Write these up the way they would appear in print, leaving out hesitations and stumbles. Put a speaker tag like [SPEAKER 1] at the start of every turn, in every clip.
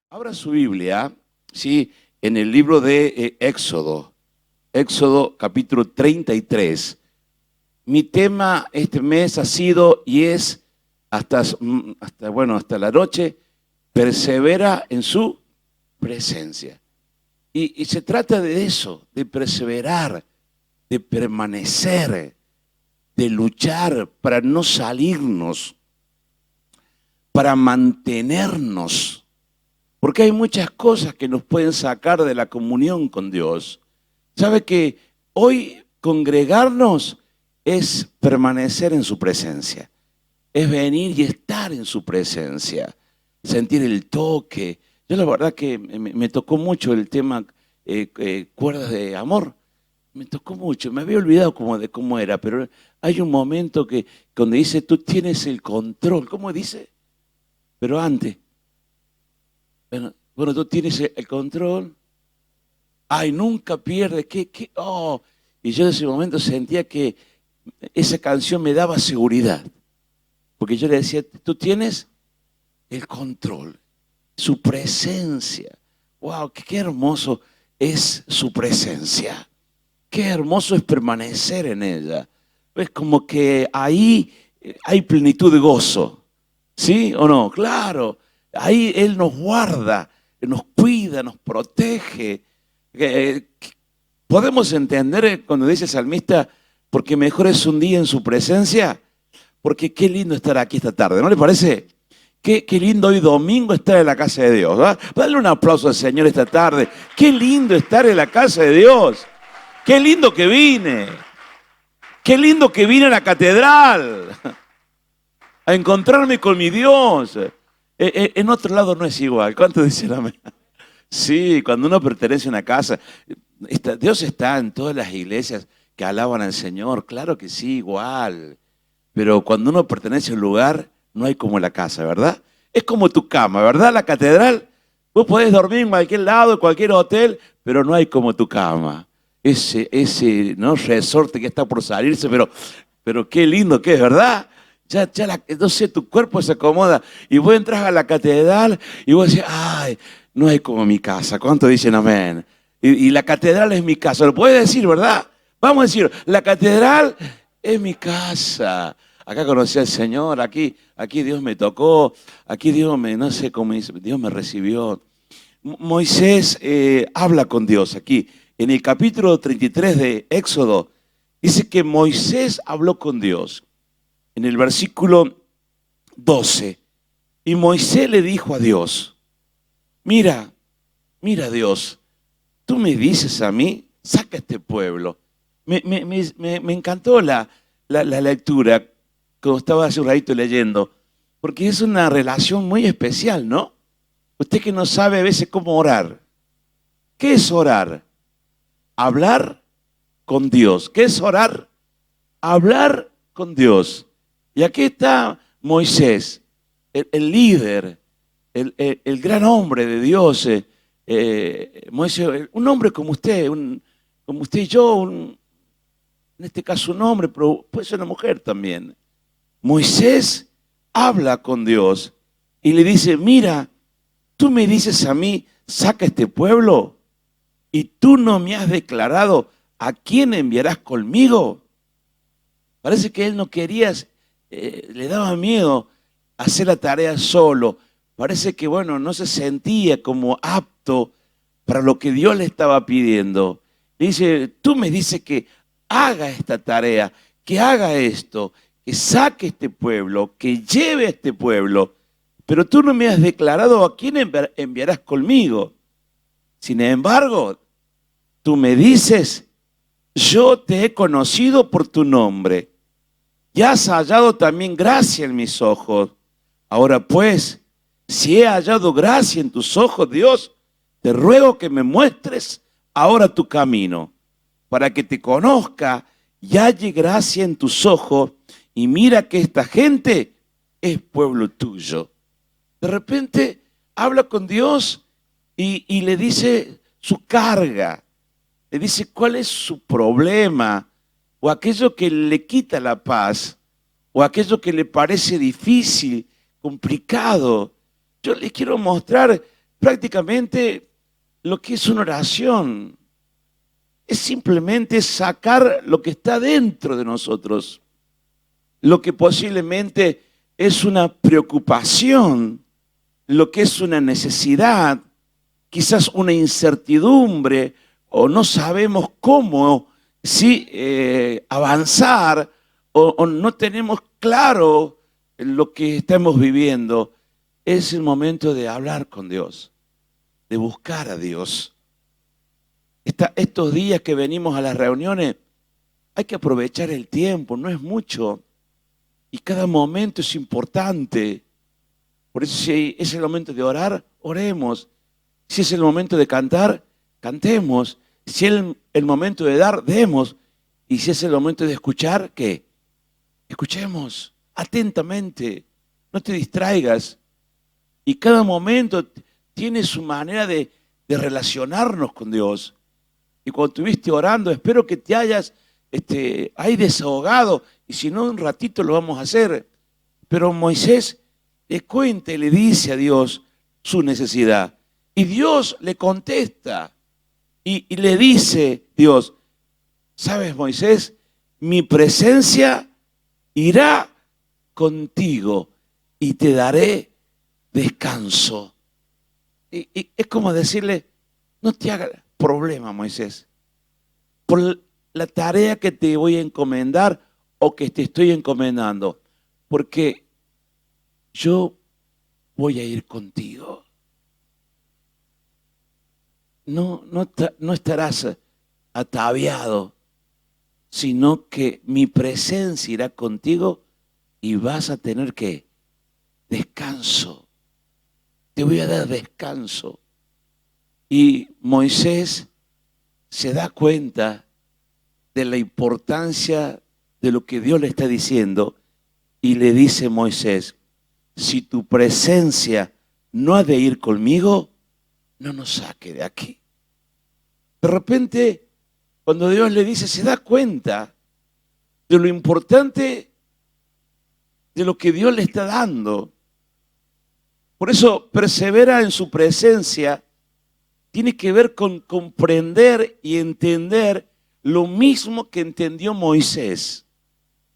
[SPEAKER 1] Abra su Biblia, ¿sí? En el libro de Éxodo capítulo 33. Mi tema este mes ha sido y es hasta la noche, persevera en su presencia. Y se trata de eso, de perseverar, de permanecer, de luchar para no salirnos, para mantenernos. Porque hay muchas cosas que nos pueden sacar de la comunión con Dios. ¿Sabe que hoy congregarnos es permanecer en su presencia? Es venir y estar en su presencia, sentir el toque. Yo la verdad que me tocó mucho el tema cuerdas de amor. Me tocó mucho, me había olvidado de cómo era, pero hay un momento que donde dice, tú tienes el control. ¿Cómo dice? Pero antes. Bueno, tú tienes el control. Ay, nunca pierdes. Oh. Y yo en ese momento sentía que esa canción me daba seguridad. Porque yo le decía, tú tienes el control, su presencia. Wow, qué hermoso es su presencia. Qué hermoso es permanecer en ella. Es como que ahí hay plenitud de gozo. ¿Sí o no? Claro. Ahí Él nos guarda, nos cuida, nos protege. Podemos entender cuando dice el salmista, porque mejor es un día en su presencia, porque qué lindo estar aquí esta tarde, ¿no le parece? Qué lindo hoy domingo estar en la casa de Dios, ¿verdad? Dale un aplauso al Señor esta tarde. Qué lindo estar en la casa de Dios. Qué lindo que vine. Qué lindo que vine a la catedral a encontrarme con mi Dios. En otro lado no es igual. ¿Cuánto dicen amén? Sí, cuando uno pertenece a una casa, Dios está en todas las iglesias que alaban al Señor. Claro que sí, igual. Pero cuando uno pertenece a un lugar, no hay como la casa, ¿verdad? Es como tu cama, ¿verdad? La catedral, vos podés dormir en cualquier lado, en cualquier hotel, pero no hay como tu cama. Ese ¿no? resorte que está por salirse, pero qué lindo que es, ¿verdad? No sé, tu cuerpo se acomoda y vos entras a la catedral y vos decís, ay, no hay como mi casa. ¿Cuánto dicen amén? Y la catedral es mi casa. Lo puedes decir, ¿verdad? Vamos a decir, la catedral es mi casa. Acá conocí al Señor, aquí Dios me tocó, aquí no sé cómo dice, Dios me recibió. Moisés habla con Dios aquí. En el capítulo 33 de Éxodo, dice que Moisés habló con Dios. En el versículo 12, y Moisés le dijo a Dios, mira Dios, tú me dices a mí, saca este pueblo. Me encantó la lectura, como estaba hace un ratito leyendo, porque es una relación muy especial, ¿no? Usted que no sabe a veces cómo orar. ¿Qué es orar? Hablar con Dios. ¿Qué es orar? Hablar con Dios. Y aquí está Moisés, el líder, el gran hombre de Dios. Moisés, un hombre como usted, como usted y yo, en este caso un hombre, pero puede ser una mujer también. Moisés habla con Dios y le dice, mira, tú me dices a mí, saca este pueblo y tú no me has declarado a quién enviarás conmigo. Parece que él no quería, le daba miedo hacer la tarea solo. Parece que, no se sentía como apto para lo que Dios le estaba pidiendo. Le dice, tú me dices que haga esta tarea, que haga esto, que saque este pueblo, que lleve a este pueblo, pero tú no me has declarado a quién enviarás conmigo. Sin embargo, tú me dices, yo te he conocido por tu nombre y has hallado también gracia en mis ojos. Ahora pues, si he hallado gracia en tus ojos, Dios, te ruego que me muestres ahora tu camino, para que te conozca y halle gracia en tus ojos, y mira que esta gente es pueblo tuyo. De repente habla con Dios y le dice su carga, le dice cuál es su problema, o aquello que le quita la paz, o aquello que le parece difícil, complicado. Yo les quiero mostrar prácticamente lo que es una oración. Es simplemente sacar lo que está dentro de nosotros, lo que posiblemente es una preocupación, lo que es una necesidad, quizás una incertidumbre, o no sabemos cómo avanzar, o no tenemos claro lo que estamos viviendo. Es el momento de hablar con Dios, de buscar a Dios. Estos días que venimos a las reuniones, hay que aprovechar el tiempo, no es mucho, y cada momento es importante. Por eso si es el momento de orar, oremos. Si es el momento de cantar, cantemos. Si es el momento de dar, demos. Y si es el momento de escuchar, ¿qué? Escuchemos atentamente, no te distraigas. Y cada momento tiene su manera de relacionarnos con Dios. Y cuando estuviste orando, espero que te hayas ahí desahogado. Y si no, un ratito lo vamos a hacer. Pero Moisés le cuenta y le dice a Dios su necesidad. Y Dios le contesta y le dice, Dios, ¿sabes, Moisés? Mi presencia irá contigo y te daré descanso. Y es como decirle, no te hagas problema, Moisés, por la tarea que te voy a encomendar o que te estoy encomendando, porque yo voy a ir contigo. No estarás ataviado, sino que mi presencia irá contigo y vas a tener que descanso. Te voy a dar descanso. Y Moisés se da cuenta de la importancia de lo que Dios le está diciendo y le dice Moisés, si tu presencia no ha de ir conmigo, no nos saque de aquí. De repente, cuando Dios le dice, se da cuenta de lo importante de lo que Dios le está dando. Por eso persevera en su presencia. Tiene que ver con comprender y entender lo mismo que entendió Moisés.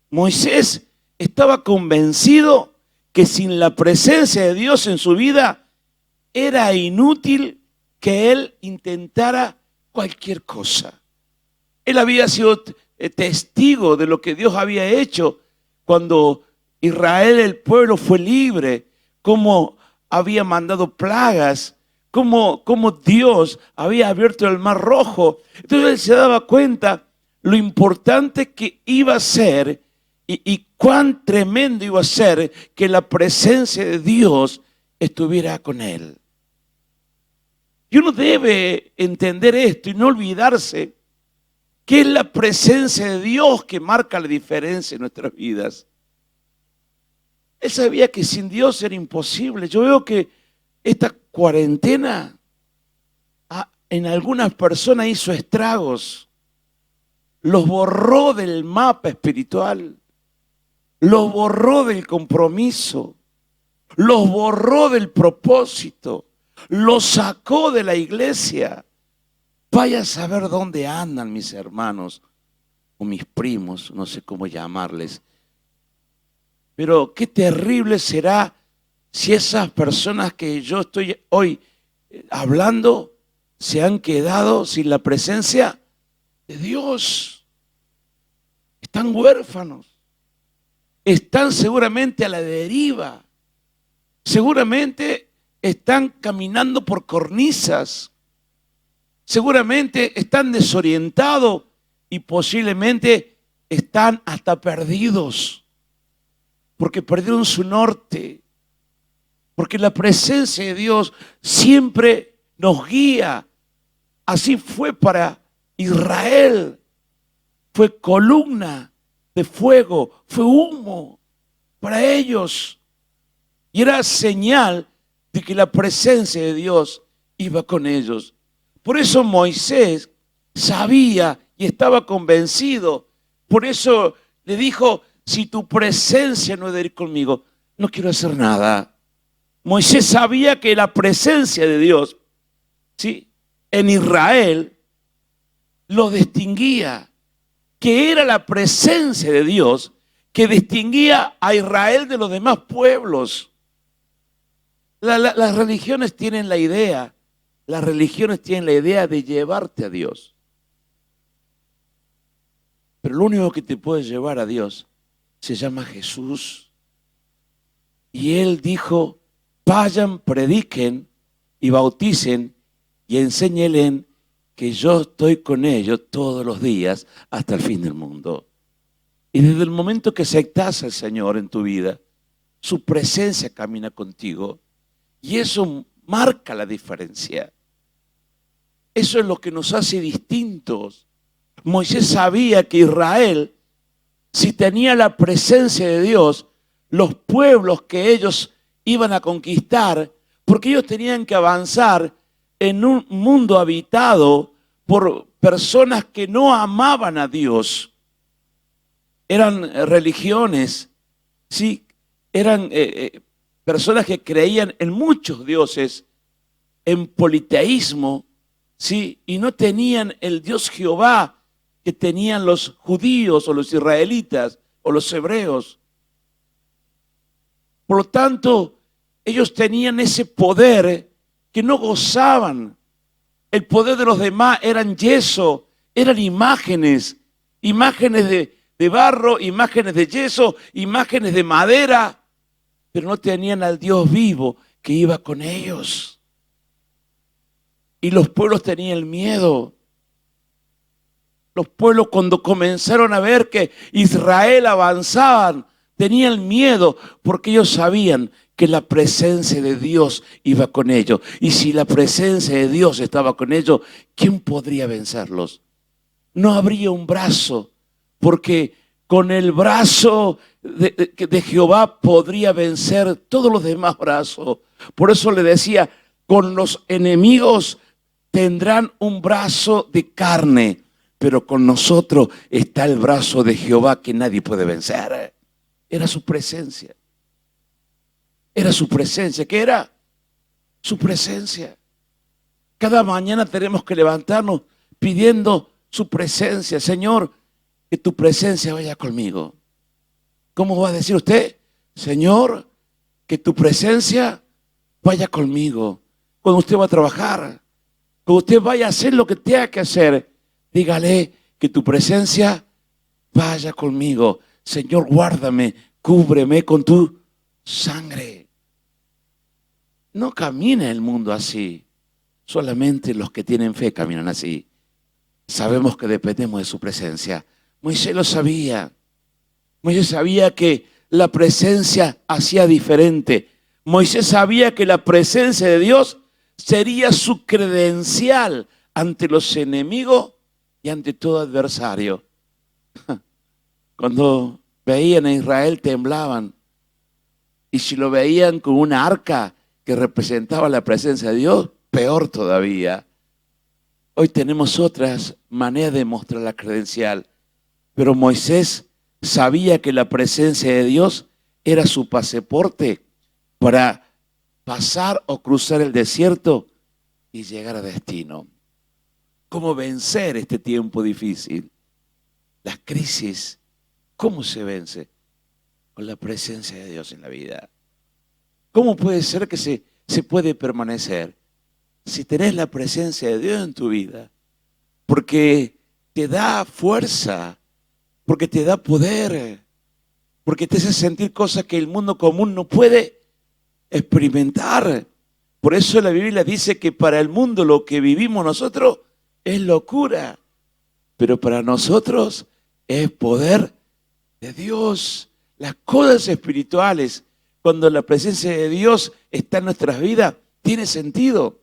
[SPEAKER 1] Moisés estaba convencido que sin la presencia de Dios en su vida era inútil que él intentara cualquier cosa. Él había sido testigo de lo que Dios había hecho cuando Israel, el pueblo, fue libre, cómo había mandado plagas, cómo Dios había abierto el mar rojo. Entonces él se daba cuenta lo importante que iba a ser y cuán tremendo iba a ser que la presencia de Dios estuviera con él. Y uno debe entender esto y no olvidarse que es la presencia de Dios que marca la diferencia en nuestras vidas. Él sabía que sin Dios era imposible. Yo veo que esta cuarentena en algunas personas hizo estragos, los borró del mapa espiritual, los borró del compromiso, los borró del propósito, los sacó de la iglesia. Vaya a saber dónde andan mis hermanos o mis primos, no sé cómo llamarles. Pero qué terrible será si esas personas que yo estoy hoy hablando se han quedado sin la presencia de Dios. Están huérfanos. Están seguramente a la deriva. Seguramente están caminando por cornisas. Seguramente están desorientados y posiblemente están hasta perdidos. Porque perdieron su norte. Porque la presencia de Dios siempre nos guía. Así fue para Israel. Fue columna de fuego, fue humo para ellos. Y era señal de que la presencia de Dios iba con ellos. Por eso Moisés sabía y estaba convencido. Por eso le dijo, si tu presencia no ha de ir conmigo, no quiero hacer nada. Moisés sabía que la presencia de Dios, ¿sí?, en Israel lo distinguía, que era la presencia de Dios que distinguía a Israel de los demás pueblos. Las religiones tienen la idea, de llevarte a Dios. Pero lo único que te puede llevar a Dios se llama Jesús. Y Él dijo, vayan, prediquen y bauticen y enséñenles que yo estoy con ellos todos los días hasta el fin del mundo. Y desde el momento que aceptas al Señor en tu vida, su presencia camina contigo y eso marca la diferencia. Eso es lo que nos hace distintos. Moisés sabía que Israel, si tenía la presencia de Dios, los pueblos que ellos iban a conquistar, porque ellos tenían que avanzar en un mundo habitado por personas que no amaban a Dios. Eran religiones, sí, eran personas que creían en muchos dioses, en politeísmo, sí, y no tenían el Dios Jehová que tenían los judíos o los israelitas o los hebreos. Por lo tanto, ellos tenían ese poder que no gozaban. El poder de los demás eran yeso, eran imágenes de barro, imágenes de yeso, imágenes de madera, pero no tenían al Dios vivo que iba con ellos. Y los pueblos tenían miedo. Los pueblos, cuando comenzaron a ver que Israel avanzaba, tenían miedo porque ellos sabían que la presencia de Dios iba con ellos. Y si la presencia de Dios estaba con ellos, ¿quién podría vencerlos? No habría un brazo, porque con el brazo de Jehová podría vencer todos los demás brazos. Por eso le decía, con los enemigos tendrán un brazo de carne, pero con nosotros está el brazo de Jehová que nadie puede vencer. Era su presencia. Era su presencia. ¿Qué era? Su presencia. Cada mañana tenemos que levantarnos pidiendo su presencia. Señor, que tu presencia vaya conmigo. ¿Cómo va a decir usted? Señor, que tu presencia vaya conmigo. Cuando usted va a trabajar, cuando usted vaya a hacer lo que tenga que hacer, dígale que tu presencia vaya conmigo. Señor, guárdame, cúbreme con tu sangre. No camina el mundo así. Solamente los que tienen fe caminan así. Sabemos que dependemos de su presencia. Moisés lo sabía. Moisés sabía que la presencia hacía diferente. Moisés sabía que la presencia de Dios sería su credencial ante los enemigos y ante todo adversario. Cuando veían a Israel temblaban. Y si lo veían con una arca que representaba la presencia de Dios, peor todavía. Hoy tenemos otras maneras de mostrar la credencial. Pero Moisés sabía que la presencia de Dios era su pasaporte para pasar o cruzar el desierto y llegar a destino. ¿Cómo vencer este tiempo difícil? Las crisis. ¿Cómo se vence? Con la presencia de Dios en la vida. ¿Cómo puede ser que se puede permanecer? Si tenés la presencia de Dios en tu vida, porque te da fuerza, porque te da poder, porque te hace sentir cosas que el mundo común no puede experimentar. Por eso la Biblia dice que para el mundo lo que vivimos nosotros es locura, pero para nosotros es poder de Dios. Las cosas espirituales, cuando la presencia de Dios está en nuestras vidas, tiene sentido.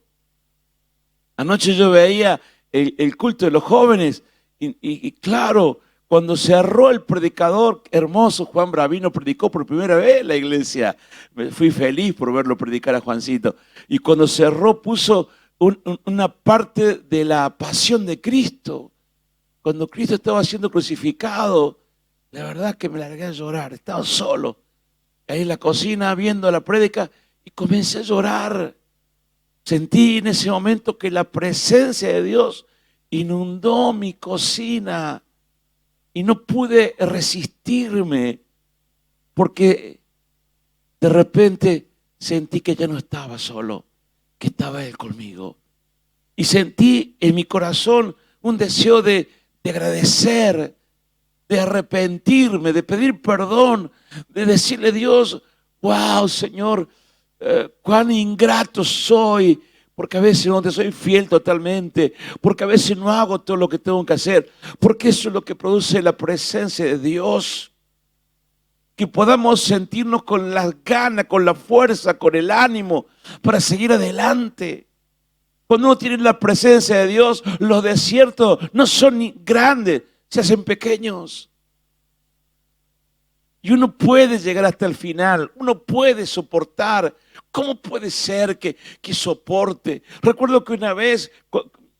[SPEAKER 1] Anoche yo veía el culto de los jóvenes y claro, cuando cerró el predicador hermoso, Juan Bravino predicó por primera vez en la iglesia. Me fui feliz por verlo predicar a Juancito. Y cuando cerró puso una parte de la pasión de Cristo. Cuando Cristo estaba siendo crucificado, la verdad que me largué a llorar, estaba solo. Ahí en la cocina viendo la prédica Y comencé a llorar. Sentí en ese momento que la presencia de Dios inundó mi cocina y no pude resistirme porque de repente sentí que ya no estaba solo, que estaba Él conmigo. Y sentí en mi corazón un deseo de agradecer, de arrepentirme, de pedir perdón, de decirle a Dios, wow, Señor, cuán ingrato soy, porque a veces no te soy fiel totalmente, porque a veces no hago todo lo que tengo que hacer, porque eso es lo que produce la presencia de Dios. Que podamos sentirnos con las ganas, con la fuerza, con el ánimo para seguir adelante. Cuando uno tiene la presencia de Dios, los desiertos no son ni grandes, se hacen pequeños. Y uno puede llegar hasta el final, uno puede soportar. ¿Cómo puede ser que soporte? Recuerdo que una vez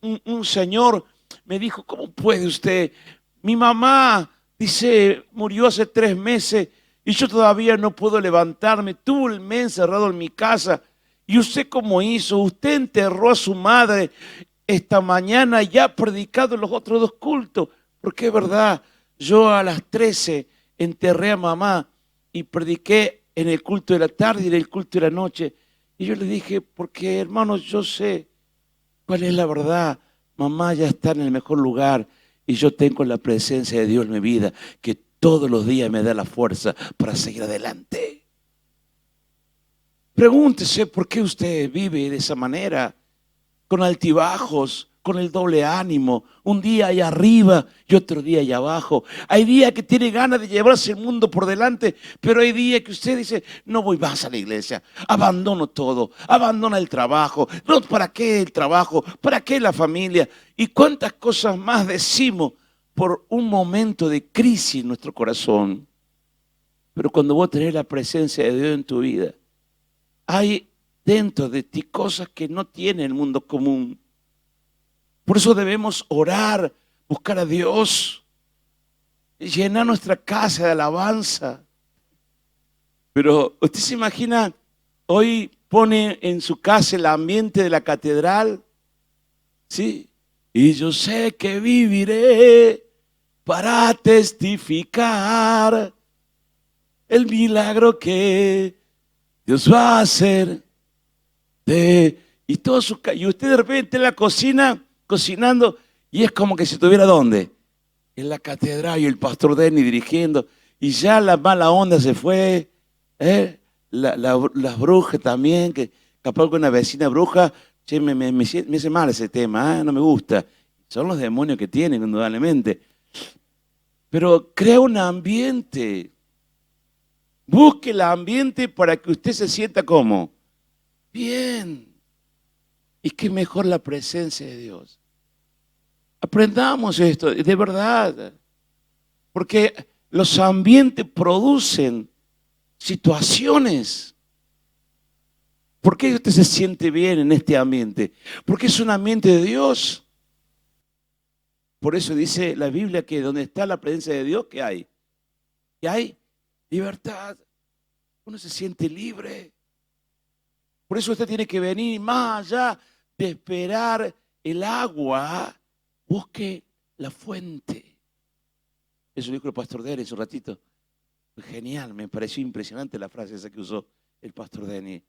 [SPEAKER 1] un señor me dijo, ¿cómo puede usted? Mi mamá, dice, murió hace 3 meses y yo todavía no puedo levantarme. Tuve el mes encerrado en mi casa. ¿Y usted cómo hizo? Usted enterró a su madre esta mañana y ha predicado en los otros 2 cultos. Porque es verdad, yo a las 13 enterré a mamá y prediqué en el culto de la tarde y en el culto de la noche. Y yo le dije, porque hermanos, yo sé cuál es la verdad. Mamá ya está en el mejor lugar y yo tengo la presencia de Dios en mi vida, que todos los días me da la fuerza para seguir adelante. Pregúntese por qué usted vive de esa manera, con altibajos, con el doble ánimo, un día allá arriba y otro día allá abajo. Hay días que tiene ganas de llevarse el mundo por delante, pero hay días que usted dice, no voy más a la iglesia, abandono todo, abandona el trabajo. No, ¿para qué el trabajo? ¿Para qué la familia? Y cuántas cosas más decimos por un momento de crisis en nuestro corazón. Pero cuando vos tenés la presencia de Dios en tu vida, hay dentro de ti cosas que no tiene el mundo común. Por eso debemos orar, buscar a Dios, llenar nuestra casa de alabanza. Pero usted se imagina, hoy pone en su casa el ambiente de la catedral, ¿sí? Y yo sé que viviré para testificar el milagro que Dios va a hacer. Y usted de repente en la cocina, cocinando, y es como que si estuviera ¿dónde? En la catedral y el pastor Denny dirigiendo, y ya la mala onda se fue, las brujas también, que capaz con una vecina bruja, che, me hace mal ese tema, no me gusta. Son los demonios que tienen, indudablemente. Pero crea un ambiente. Busque el ambiente para que usted se sienta como bien. Y qué mejor la presencia de Dios. Aprendamos esto, de verdad. Porque los ambientes producen situaciones. ¿Por qué usted se siente bien en este ambiente? Porque es un ambiente de Dios. Por eso dice la Biblia que donde está la presencia de Dios, ¿qué hay? ¿Qué hay? Libertad. Uno se siente libre. Por eso usted tiene que venir más allá de esperar el agua. Busque la fuente. Eso dijo el pastor Denny hace un ratito. Genial, me pareció impresionante la frase esa que usó el pastor Denny.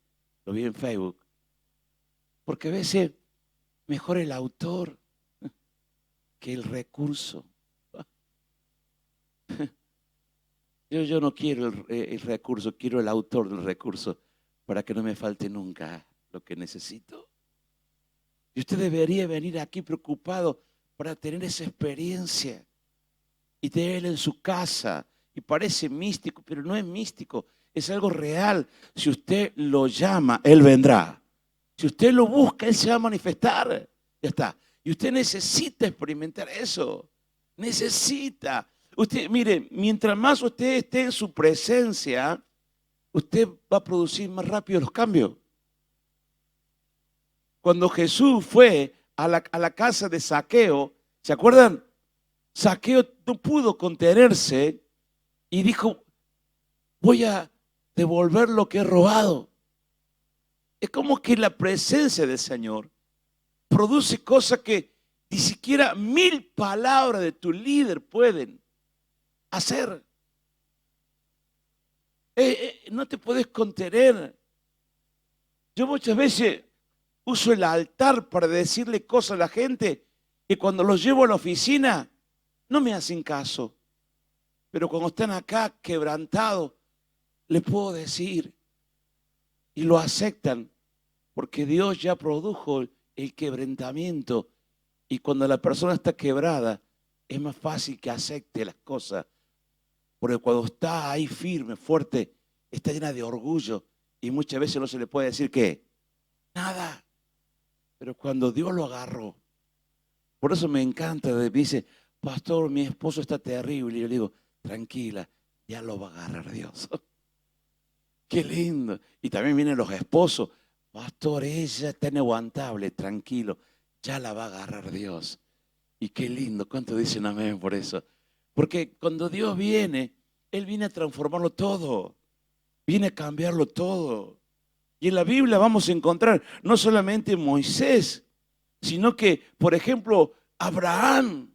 [SPEAKER 1] Lo vi en Facebook. Porque a veces mejor el autor que el recurso. Yo no quiero el recurso, quiero el autor del recurso para que no me falte nunca lo que necesito. Y usted debería venir aquí preocupado para tener esa experiencia y tenerla en su casa. Y parece místico, pero no es místico, es algo real. Si usted lo llama, Él vendrá. Si usted lo busca, Él se va a manifestar. Ya está. Y usted necesita experimentar eso. Necesita. Usted, mire, mientras más usted esté en su presencia, usted va a producir más rápido los cambios. Cuando Jesús fue a la casa de Zaqueo, ¿se acuerdan? Zaqueo no pudo contenerse y dijo, voy a devolver lo que he robado. Es como que la presencia del Señor produce cosas que ni siquiera 1000 palabras de tu líder pueden hacer. No te puedes contener. Yo muchas veces uso el altar para decirle cosas a la gente que cuando los llevo a la oficina no me hacen caso. Pero cuando están acá quebrantados, les puedo decir y lo aceptan porque Dios ya produjo el quebrantamiento. Y cuando la persona está quebrada, es más fácil que acepte las cosas. Porque cuando está ahí firme, fuerte, está llena de orgullo. Y muchas veces no se le puede decir ¿qué? Nada. Pero cuando Dios lo agarró, por eso me encanta, me dice, pastor, mi esposo está terrible. Y yo le digo, tranquila, ya lo va a agarrar Dios. Qué lindo. Y también vienen los esposos, pastor, ella está inaguantable, tranquilo, ya la va a agarrar Dios. Y qué lindo, ¿cuánto dicen amén por eso? Porque cuando Dios viene, Él viene a transformarlo todo, viene a cambiarlo todo. Y en la Biblia vamos a encontrar no solamente Moisés, sino que, por ejemplo, Abraham.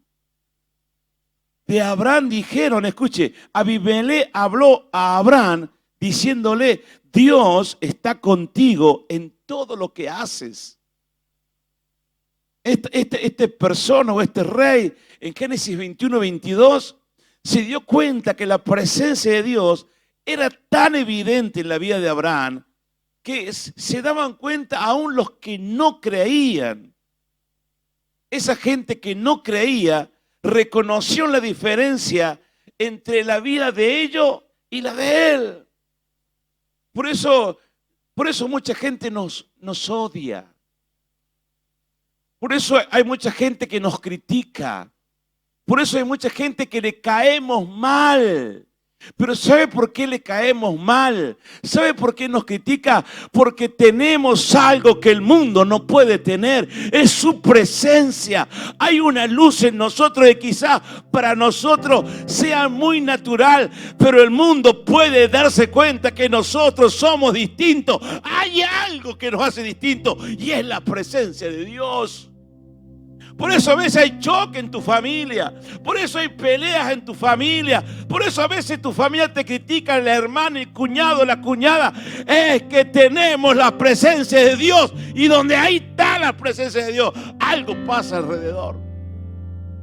[SPEAKER 1] De Abraham dijeron, escuche, Abimelech habló a Abraham diciéndole, Dios está contigo en todo lo que haces. Esta persona o este rey en Génesis 21-22 se dio cuenta que la presencia de Dios era tan evidente en la vida de Abraham que se daban cuenta aún los que no creían. Esa gente que no creía reconoció la diferencia entre la vida de ellos y la de él. Por eso mucha gente nos odia. Por eso hay mucha gente que nos critica. Por eso hay mucha gente que le caemos mal. Pero ¿sabe por qué le caemos mal? ¿Sabe por qué nos critica? Porque tenemos algo que el mundo no puede tener. Es su presencia. Hay una luz en nosotros que quizás para nosotros sea muy natural, pero el mundo puede darse cuenta que nosotros somos distintos. Hay algo que nos hace distintos y es la presencia de Dios. Por eso a veces hay choque en tu familia. Por eso hay peleas en tu familia. Por eso a veces tu familia te critica, el hermano, el cuñado, la cuñada. Es que tenemos la presencia de Dios. Y donde ahí está la presencia de Dios, algo pasa alrededor.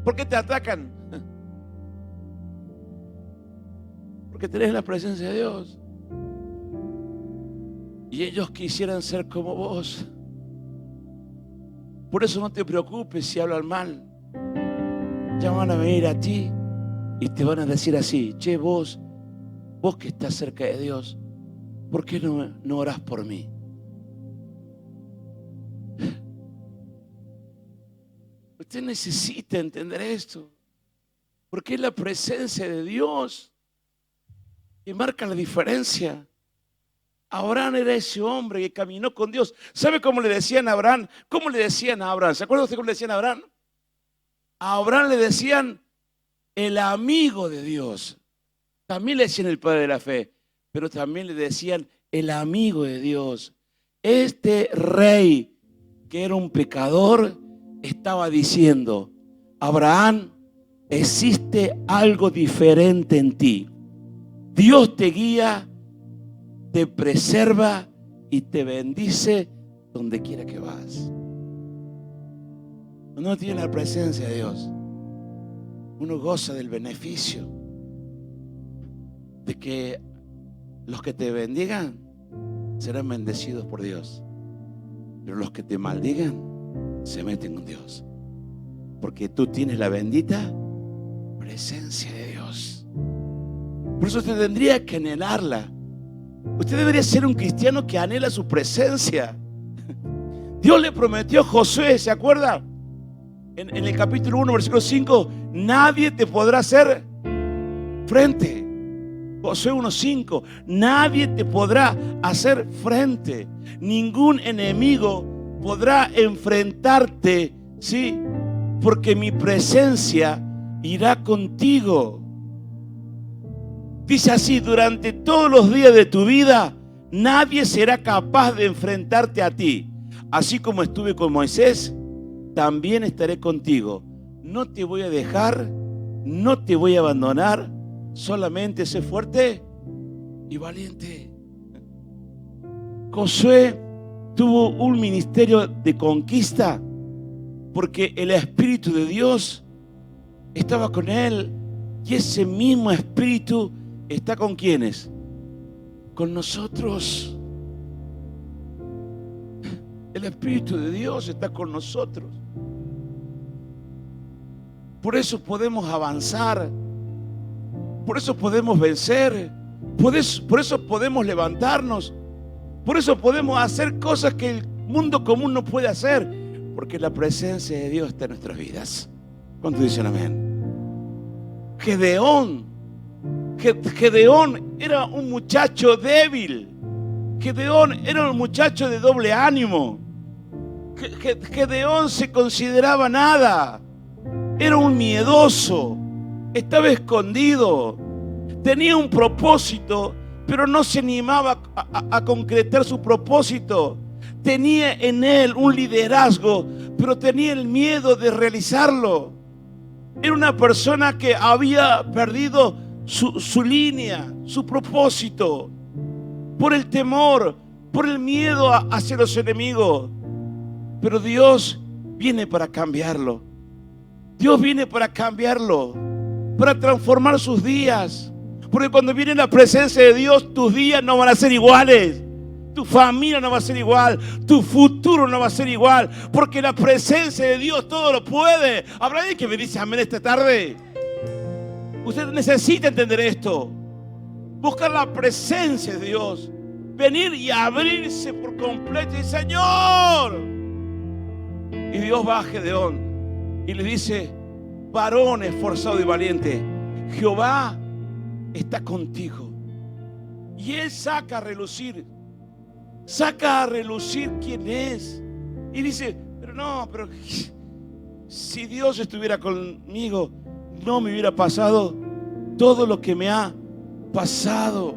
[SPEAKER 1] ¿Por qué te atacan? Porque tenés la presencia de Dios. Y ellos quisieran ser como vos. Por eso no te preocupes si hablan mal. Ya van a venir a ti y te van a decir así, che, vos que estás cerca de Dios, ¿por qué no orás por mí? Usted necesita entender esto, porque es la presencia de Dios que marca la diferencia. Abraham era ese hombre que caminó con Dios. ¿Sabe cómo le decían a Abraham? ¿Cómo le decían a Abraham? ¿Se acuerda usted cómo le decían a Abraham? A Abraham le decían el amigo de Dios. También le decían el padre de la fe, pero también le decían el amigo de Dios. Este rey, que era un pecador, estaba diciendo, Abraham, existe algo diferente en ti. Dios te guía, te preserva y te bendice donde quiera que vas. Uno tiene la presencia de Dios. Uno goza del beneficio de que los que te bendigan serán bendecidos por Dios, pero los que te maldigan se meten con Dios, porque tú tienes la bendita presencia de Dios. Por eso usted tendría que anhelarla. Usted debería ser un cristiano que anhela su presencia. Dios le prometió a Josué, ¿se acuerda? En el capítulo 1, versículo 5, nadie te podrá hacer frente. Josué 1:5, nadie te podrá hacer frente. Ningún enemigo podrá enfrentarte, ¿sí? Porque mi presencia irá contigo. Dice así, durante todos los días de tu vida, Nadie será capaz de enfrentarte a ti. Así como estuve con Moisés, también estaré contigo. No te voy a dejar, no te voy a abandonar. Solamente sé fuerte y valiente. Josué tuvo un ministerio de conquista porque el Espíritu de Dios estaba con él. Y ese mismo Espíritu está con ¿quiénes? Con nosotros. El Espíritu de Dios está con nosotros. Por eso podemos avanzar. Por eso podemos vencer. Por eso podemos levantarnos. Por eso podemos hacer cosas que el mundo común no puede hacer. Porque la presencia de Dios está en nuestras vidas. ¿Cuántos dicen amén? Gedeón era un muchacho débil. Gedeón era un muchacho de doble ánimo. Gedeón se consideraba nada. Era un miedoso. Estaba escondido. Tenía un propósito, pero no se animaba a concretar su propósito. Tenía en él un liderazgo, pero tenía el miedo de realizarlo. Era una persona que había perdido su línea, su propósito, por el temor, por el miedo hacia los enemigos. Pero Dios viene para cambiarlo. Dios viene para cambiarlo, para transformar sus días. Porque cuando viene la presencia de Dios, tus días no van a ser iguales. Tu familia no va a ser igual. Tu futuro no va a ser igual. Porque la presencia de Dios todo lo puede. ¿Habrá alguien que me dice amén esta tarde? Usted necesita entender esto. Buscar la presencia de Dios. Venir y abrirse por completo. Y Señor. Y Dios va a Gedeón y le dice: varón esforzado y valiente, Jehová está contigo. Y él saca a relucir quién es. Y dice: pero si Dios estuviera conmigo, no me hubiera pasado todo lo que me ha pasado.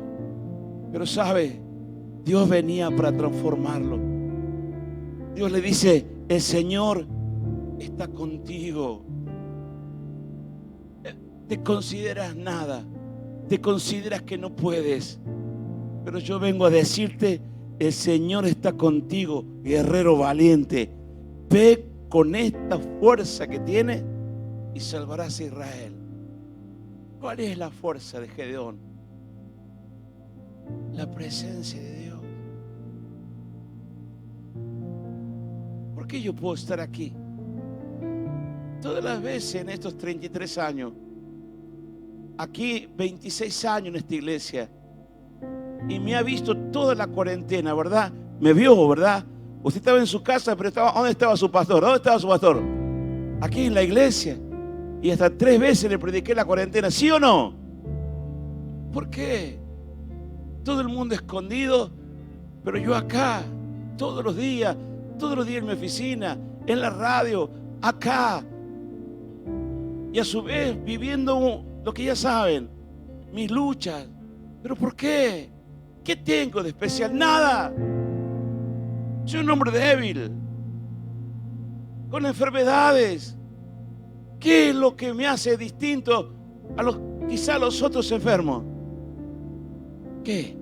[SPEAKER 1] Pero sabe, Dios venía para transformarlo. Dios le dice: el Señor está contigo. Te consideras nada, te consideras que no puedes, pero yo vengo a decirte: el Señor está contigo, guerrero valiente. Ve con esta fuerza que tiene y salvarás a Israel. ¿Cuál es la fuerza de Gedeón? La presencia de Dios. ¿Por qué yo puedo estar aquí? Todas las veces en estos 33 años, aquí 26 años en esta iglesia, y me ha visto toda la cuarentena, ¿verdad? Me vio, ¿verdad? Usted estaba en su casa, pero ¿dónde estaba su pastor? ¿Dónde estaba su pastor? Aquí en la iglesia. Y hasta 3 veces le prediqué la cuarentena, ¿sí o no? ¿Por qué? Todo el mundo escondido, pero yo acá, todos los días en mi oficina, en la radio, acá. Y a su vez viviendo lo que ya saben, mis luchas. ¿Pero por qué? ¿Qué tengo de especial? Nada. Soy un hombre débil, con enfermedades. ¿Qué es lo que me hace distinto quizá a los otros enfermos? ¿Qué?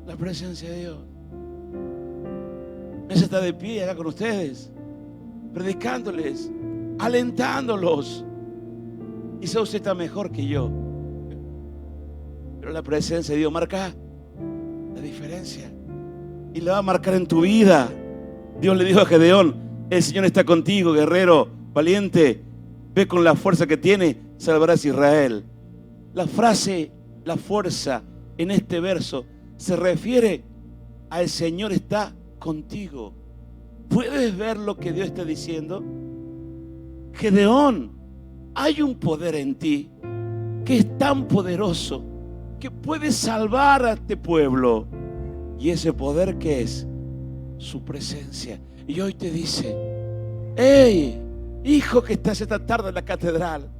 [SPEAKER 1] La presencia de Dios. Ella está de pie acá con ustedes, predicándoles, alentándolos. Quizá usted está mejor que yo, pero la presencia de Dios marca la diferencia y la va a marcar en tu vida. Dios le dijo a Gedeón: el Señor está contigo, guerrero valiente. Ve con la fuerza que tiene, salvarás a Israel. La frase, la fuerza en este verso se refiere al Señor está contigo. ¿Puedes ver lo que Dios está diciendo? Gedeón, hay un poder en ti que es tan poderoso que puede salvar a este pueblo. Y ese poder, ¿qué es? Su presencia. Y hoy te dice: hey, hijo que estás esta tarde en la catedral,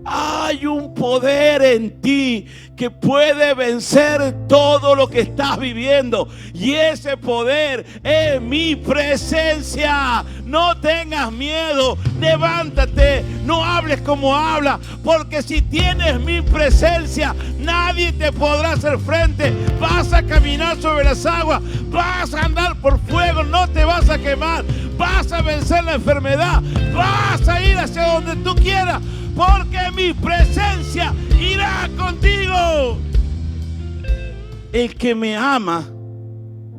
[SPEAKER 1] Hay un poder en ti que puede vencer todo lo que estás viviendo. Y ese poder es mi presencia. No tengas miedo. Levántate. No hables como habla. Porque si tienes mi presencia, nadie te podrá hacer frente. Vas a caminar sobre las aguas. Vas a andar por fuego. No te vas a quemar. Vas a vencer la enfermedad. Vas a ir hacia donde tú quieras. Porque mi presencia irá contigo. El que me ama,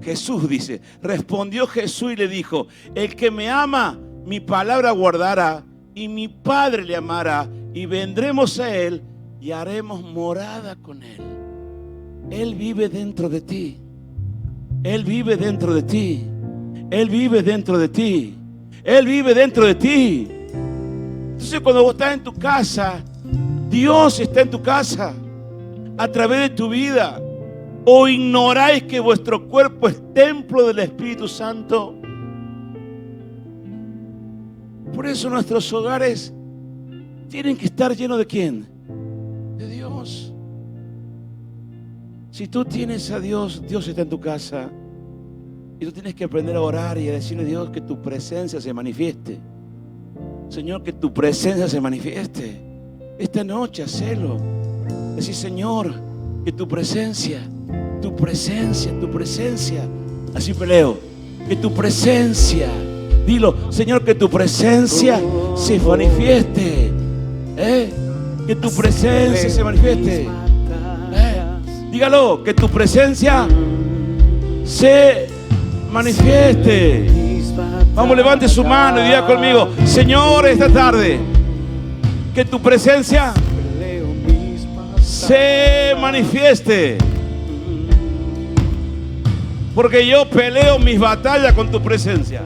[SPEAKER 1] Jesús dice, respondió Jesús y le dijo: el que me ama, mi palabra guardará, y mi Padre le amará, y vendremos a él y haremos morada con él. Él vive dentro de ti. Él vive dentro de ti. Él vive dentro de ti. Él vive dentro de ti. Entonces, cuando vos estás en tu casa, Dios está en tu casa a través de tu vida. ¿O ignoráis que vuestro cuerpo es templo del Espíritu Santo? Por eso nuestros hogares tienen que estar llenos ¿de quién? De Dios. Si tú tienes a Dios, Dios está en tu casa. Y tú tienes que aprender a orar y a decirle a Dios que tu presencia se manifieste. Señor, que tu presencia se manifieste. Esta noche, hacelo. Decir: Señor, que tu presencia. Así peleo. Que tu presencia. Dilo: Señor, que tu presencia se manifieste. Que tu presencia se manifieste. Dígalo: que tu presencia se manifieste. Vamos, levante su mano y diga conmigo: Señor, esta tarde, que tu presencia se manifieste. Porque yo peleo mis batallas con tu presencia.